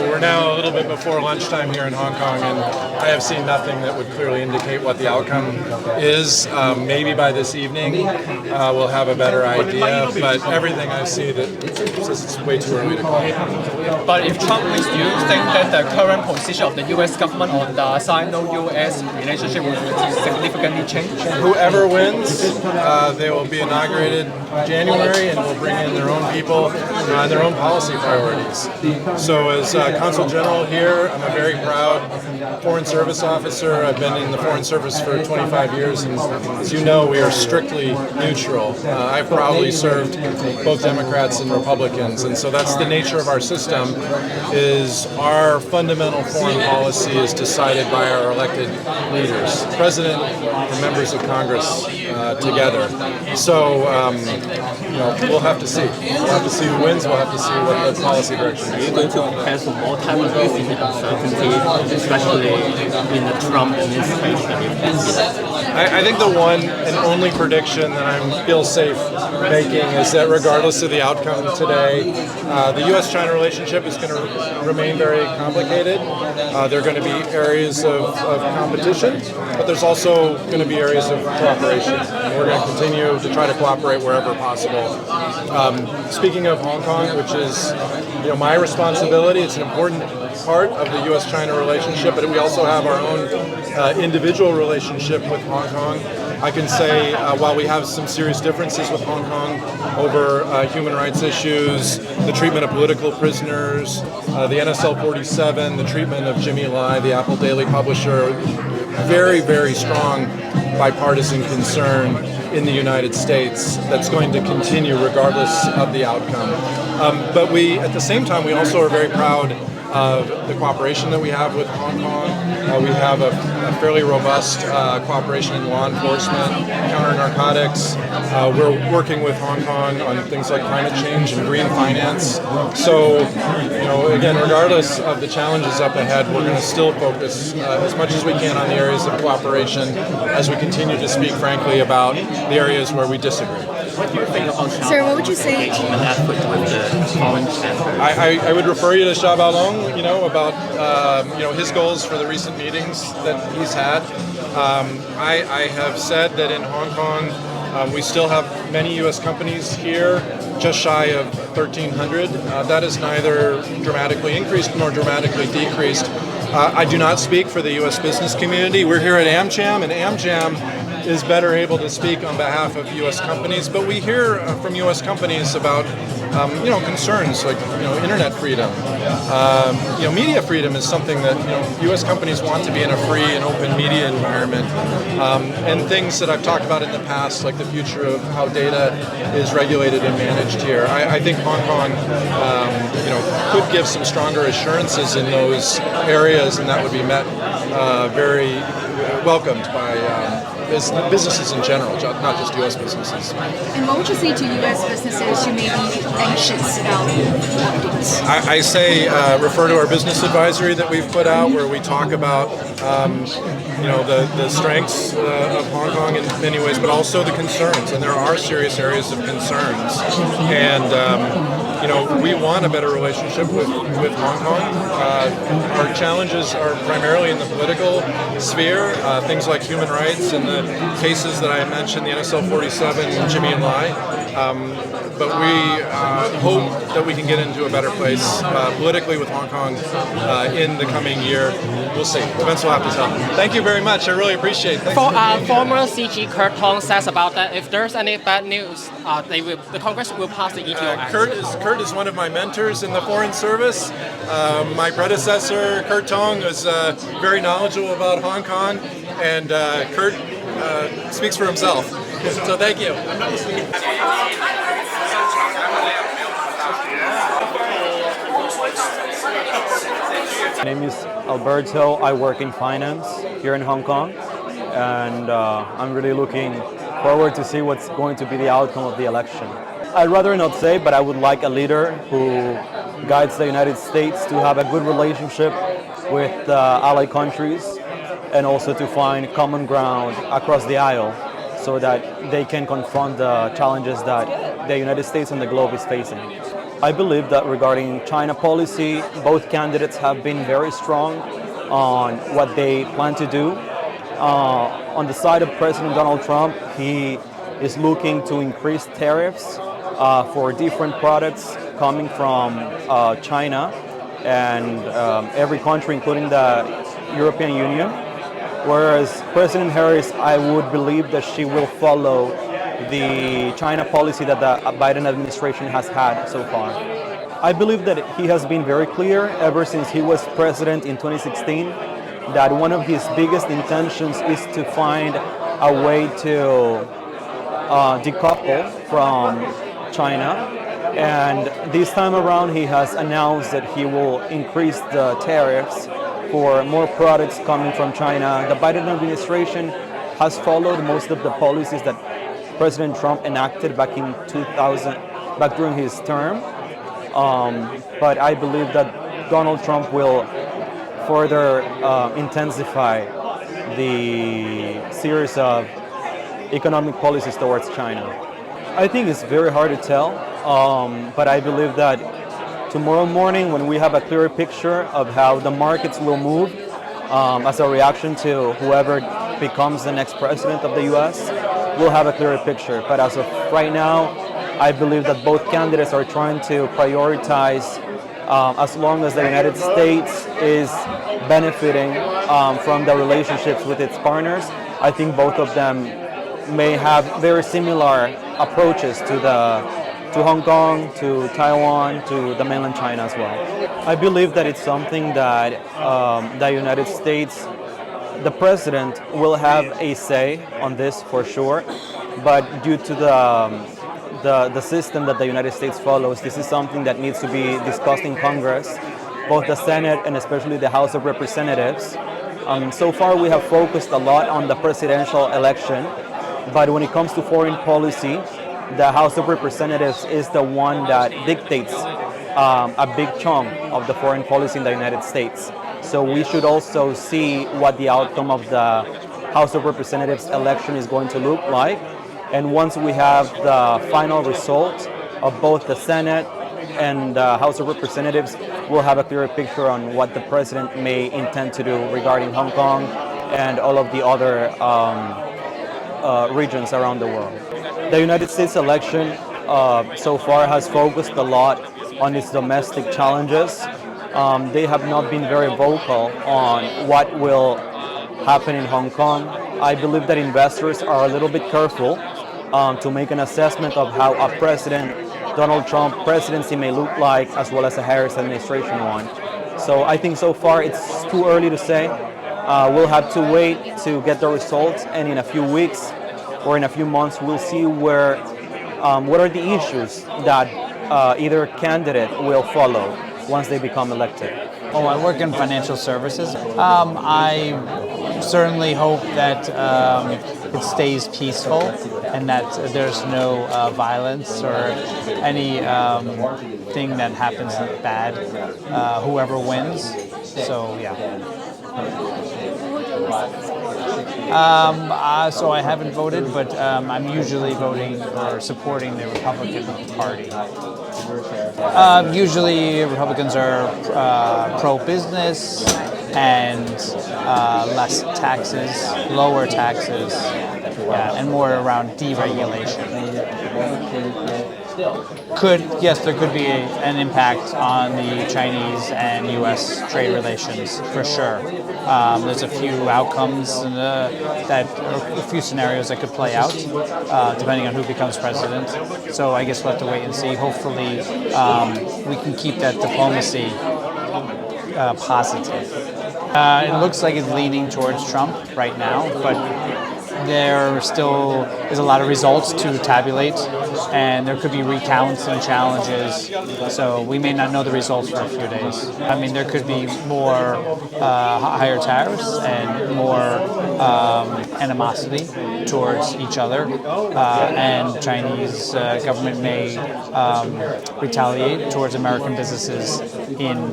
we're now a little bit before lunchtime here in Hong Kong, and I have seen nothing that would clearly indicate what the outcome is. Maybe by this evening we'll have a better idea, but everything I see that says it's way too early to call. But if Trump wins, do you think that the current position of the U.S. government on the Sino-U.S. relationship will significantly change? Whoever wins, they will be inaugurated January and will bring in their own people and their own policy priorities. So as Consul General here, I'm a very proud Foreign Service officer. I've been in the Foreign Service for 25 years, and as you know, we are strictly neutral. I've proudly served both Democrats and Republicans, and so that's the nature of our system, is our fundamental foreign policy is decided by our elected leaders, President and members of Congress together. So, we'll have to see. We'll have to see who wins. We'll have to see what the policy direction is. Are you going to prepare for more time on this in the uncertainty, especially in the Trump administration? I think the one and only prediction that I feel safe making is that regardless of the outcome today, the U.S.-China relationship is going to remain very complicated. There are going to be areas of competition, but there's also going to be areas of cooperation. And we're going to continue to try to cooperate wherever possible. Speaking of Hong Kong, which is my responsibility, it's an important part of the U.S.-China relationship, but we also have our own individual relationship with Hong Kong. I can say while we have some serious differences with Hong Kong over human rights issues, the treatment of political prisoners, the NSL 47, the treatment of Jimmy Lai, the Apple Daily publisher, very, very strong bipartisan concern in the United States that's going to continue regardless of the outcome. But at the same time, we also are very proud of the cooperation that we have with Hong Kong. We have a fairly robust cooperation in law enforcement, counter-narcotics. We're working with Hong Kong on things like climate change and green finance. So, again, regardless of the challenges up ahead, we're going to still focus as much as we can on the areas of cooperation as we continue to speak frankly about the areas where we disagree. What do you think about Sir, what would you say? effort with the foreign chancellor? I would refer you to Xia Baolong, about his goals for the recent meetings that he's had. I have said that in Hong Kong we still have many U.S. companies here, just shy of 1,300. That is neither dramatically increased nor dramatically decreased. I do not speak for the U.S. business community. We're here at AmCham, and AmCham is better able to speak on behalf of U.S. companies, but we hear from U.S. companies about concerns like internet freedom. Media freedom is something that U.S. companies want to be in a free and open media environment, and things that I've talked about in the past, like the future of how data is regulated and managed here. I think Hong Kong, could give some stronger assurances in those areas, and that would be met very welcomed by businesses in general, not just U.S. businesses. And what would you say to U.S. businesses who may be anxious about updates? I say refer to our business advisory that we've put out, where we talk about the strengths of Hong Kong in many ways, but also the concerns, and there are serious areas of concerns. And we want a better relationship with Hong Kong. Our challenges are primarily in the political sphere, things like human rights and the cases that I mentioned, the NSL 47 and Jimmy and Lai. But we hope that we can get into a better place politically with Hong Kong in the coming year. We'll see. Events will have to tell. Thank you very much. I really appreciate it. Former CG Kurt Tong says about that if there's any bad news, the Congress will pass the ETO Act. Kurt is one of my mentors in the Foreign Service. My predecessor, Kurt Tong, was very knowledgeable about Hong Kong, and Kurt speaks for himself. So thank you. My name is Alberto. I work in finance here in Hong Kong, and I'm really looking forward to see what's going to be the outcome of the election. I'd rather not say, but I would like a leader who guides the United States to have a good relationship with allied countries, and also to find common ground across the aisle so that they can confront the challenges that the United States and the globe is facing. I believe that regarding China policy, both candidates have been very strong on what they plan to do. On the side of President Donald Trump, he is looking to increase tariffs for different products coming from China and every country, including the European Union. Whereas President Harris, I would believe that she will follow the China policy that the Biden administration has had so far. I believe that he has been very clear ever since he was president in 2016 that one of his biggest intentions is to find a way to decouple from China. And this time around, he has announced that he will increase the tariffs for more products coming from China. The Biden administration has followed most of the policies that President Trump enacted back in 2000, back during his term. But I believe that Donald Trump will further intensify the series of economic policies towards China. I think it's very hard to tell, but I believe that tomorrow morning, when we have a clearer picture of how the markets will move as a reaction to whoever becomes the next president of the US, we'll have a clearer picture. But as of right now, I believe that both candidates are trying to prioritize, as long as the United States is benefiting from the relationships with its partners. I think both of them may have very similar approaches to Hong Kong, to Taiwan, to the mainland China as well. I believe that it's something that the United States, the president will have a say on this for sure, but due to the system that the United States follows, this is something that needs to be discussed in Congress, both the Senate and especially the House of Representatives. So far we have focused a lot on the presidential election, but when it comes to foreign policy, the House of Representatives is the one that dictates a big chunk of the foreign policy in the United States. So we should also see what the outcome of the House of Representatives election is going to look like. And once we have the final result of both the Senate and the House of Representatives, we'll have a clearer picture on what the president may intend to do regarding Hong Kong and all of the other regions around the world. The United States election so far has focused a lot on its domestic challenges. They have not been very vocal on what will happen in Hong Kong. I believe that investors are a little bit careful to make an assessment of how a President Donald Trump presidency may look like, as well as a Harris administration one. So I think so far it's too early to say. We'll have to wait to get the results, and in a few weeks or in a few months, we'll see what are the issues that either candidate will follow once they become elected. Oh, I work in financial services. I certainly hope that it stays peaceful and that there's no violence or any thing that happens bad, whoever wins. So, yeah. So I haven't voted, but I'm usually voting or supporting the Republican Party. Usually Republicans are pro-business and less taxes, lower taxes, yeah, and more around deregulation. Yes, there could be an impact on the Chinese and U.S. trade relations, for sure. There's a few outcomes a few scenarios that could play out, depending on who becomes president. So I guess we'll have to wait and see. Hopefully, we can keep that diplomacy positive. It looks like it's leaning towards Trump right now, but there still is a lot of results to tabulate, and there could be recounts and challenges, so we may not know the results for a few days. I mean, there could be more higher tariffs and more animosity towards each other, and Chinese government may retaliate towards American businesses in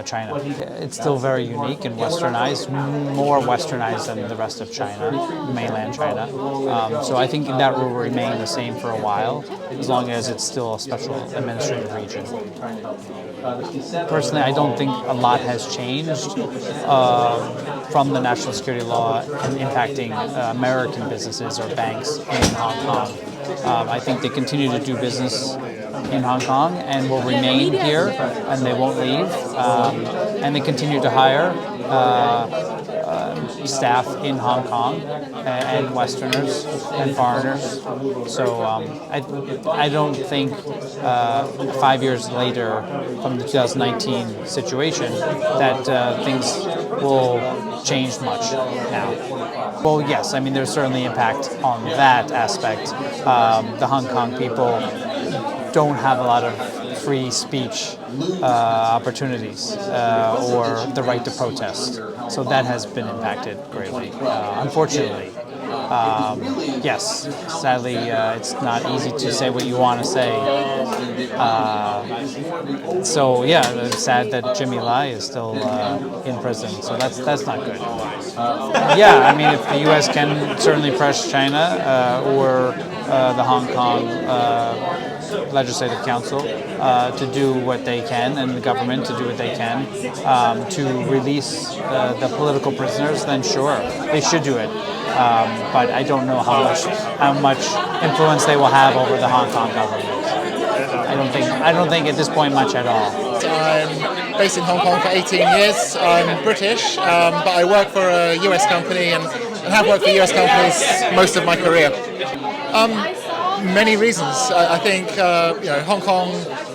China. It's still very unique and westernized, more westernized than the rest of China, mainland China. So I think that will remain the same for a while. while, as long as it's still a special administrative region. Personally, I don't think a lot has changed from the national security law and impacting American businesses or banks in Hong Kong. I think they continue to do business in Hong Kong and will remain here, and they won't leave. And they continue to hire staff in Hong Kong and Westerners and foreigners. So I don't think 5 years later from the 2019 situation that things will change much now. Well, yes, I mean, there's certainly impact on that aspect. The Hong Kong people don't have a lot of free speech opportunities or the right to protest. So that has been impacted greatly, unfortunately. Yes, sadly, it's not easy to say what you want to say. So yeah, it's sad that Jimmy Lai is still in prison. So that's not good. Yeah, I mean, if the U.S. can certainly press China or the Hong Kong Legislative Council to do what they can, and the government to do what they can to release the political prisoners, then sure, they should do it. But I don't know how much influence they will have over the Hong Kong government. I don't think at this point much at all. I'm based in Hong Kong for 18 years. I'm British, but I work for a US company and have worked for US companies most of my career. Many reasons. I think Hong Kong,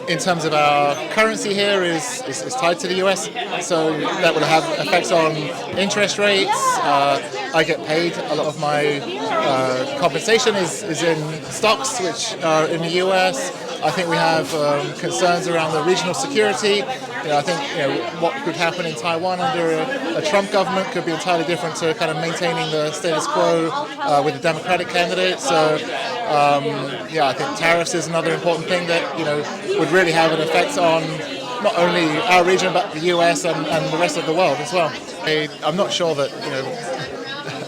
in terms of our currency here, is tied to the US, so that will have effects on interest rates. I get paid. A lot of my compensation is in stocks, which are in the US. I think we have concerns around the regional security. I think what could happen in Taiwan under a Trump government could be entirely different to kind of maintaining the status quo with a Democratic candidate. So I think tariffs is another important thing that would really have an effect on not only our region but the US and the rest of the world as well. I'm not sure that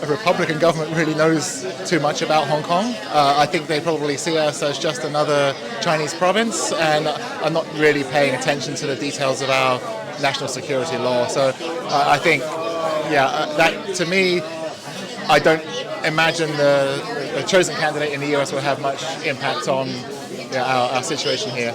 a Republican government really knows too much about Hong Kong. I think they probably see us as just another Chinese province, and are not really paying attention to the details of our national security law. So I think, that to me, I don't imagine the chosen candidate in the US will have much impact on our situation here.